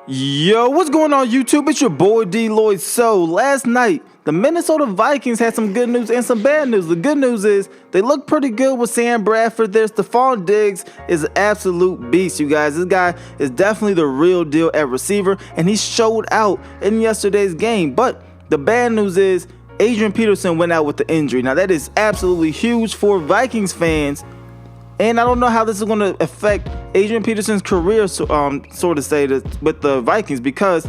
Yo, what's going on YouTube? It's your boy DLloyd. So last night, the Minnesota Vikings had some good news and some bad news. The good news is they look pretty good with Sam Bradford there. Stephon Diggs is an absolute beast, you guys. This guy is definitely the real deal at receiver, and he showed out in yesterday's game. But the bad news is Adrian Peterson went out with the injury. Now that is absolutely huge for Vikings fans. And I don't know how this is going to affect Adrian Peterson's career, sort of say, with the Vikings, because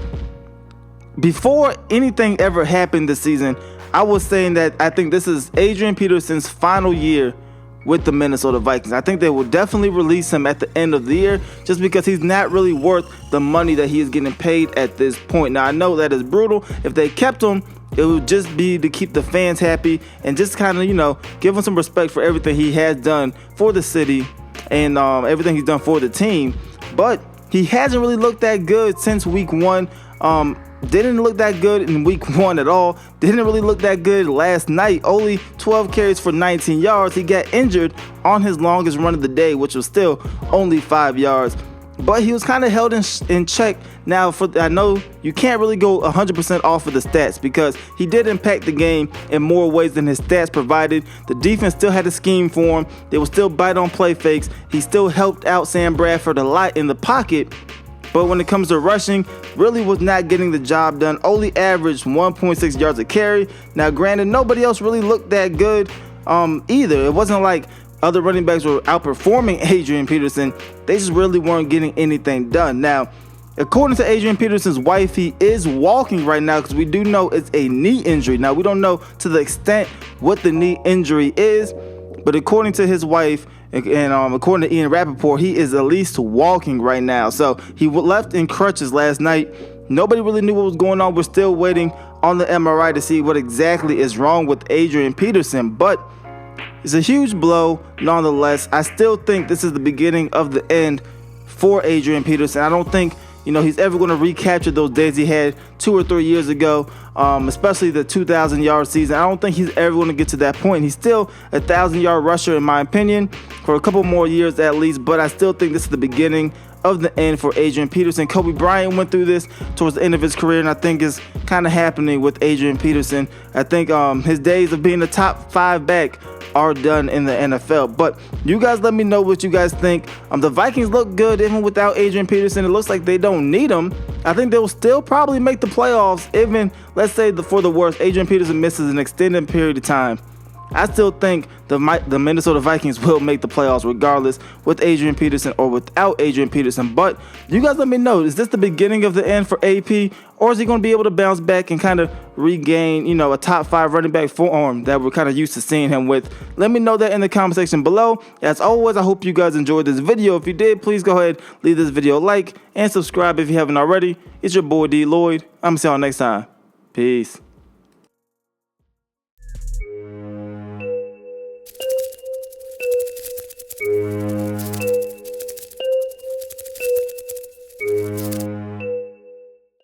before anything ever happened this season, I was saying that I think this is Adrian Peterson's final year with the Minnesota Vikings. I think they will definitely release him at the end of the year just because he's not really worth the money that he is getting paid at this point. Now, I know that is brutal. If they kept him, it would just be to keep the fans happy and just kind of, give him some respect for everything he has done for the city and everything he's done for the team. But he hasn't really looked that good since week one. Didn't look that good in week one at all. Didn't really look that good last night. Only 12 carries for 19 yards. He got injured on his longest run of the day, which was still only 5 yards. But he was kind of held in check. Now, I know you can't really go 100% off of the stats because he did impact the game in more ways than his stats provided. The defense still had a scheme for him. They would still bite on play fakes. He still helped out Sam Bradford a lot in the pocket. But when it comes to rushing, really was not getting the job done. Only averaged 1.6 yards a carry. Now, granted, nobody else really looked that good either. It wasn't like other running backs were outperforming Adrian Peterson. They just really weren't getting anything done. Now, according to Adrian Peterson's wife, he is walking right now because we do know it's a knee injury. Now, we don't know to the extent what the knee injury is, but according to his wife and according to Ian Rappaport, he is at least walking right now. So he left in crutches last night. Nobody really knew what was going on. We're still waiting on the MRI to see what exactly is wrong with Adrian Peterson, but it's a huge blow nonetheless. I still think this is the beginning of the end for Adrian Peterson. I don't think he's ever going to recapture those days he had 2 or 3 years ago, especially the 2,000-yard season. I don't think he's ever going to get to that point. He's still a 1,000-yard rusher, in my opinion, for a couple more years at least, but I still think this is the beginning of the end for Adrian Peterson. Kobe Bryant went through this towards the end of his career, and I think it's kind of happening with Adrian Peterson. I think his days of being a top 5 back are done in the NFL. But you guys let me know what you guys think. The Vikings look good even without Adrian Peterson. It looks like they don't need him. I think they'll still probably make the playoffs, even, let's say, for the worst, Adrian Peterson misses an extended period of time. I still think the Minnesota Vikings will make the playoffs regardless with Adrian Peterson or without Adrian Peterson. But you guys let me know, is this the beginning of the end for AP, or is he going to be able to bounce back and kind of regain, a top 5 running back form that we're kind of used to seeing him with? Let me know that in the comment section below. As always, I hope you guys enjoyed this video. If you did, please go ahead, leave this video a like and subscribe if you haven't already. It's your boy DLloyd. I'm going to see y'all next time. Peace.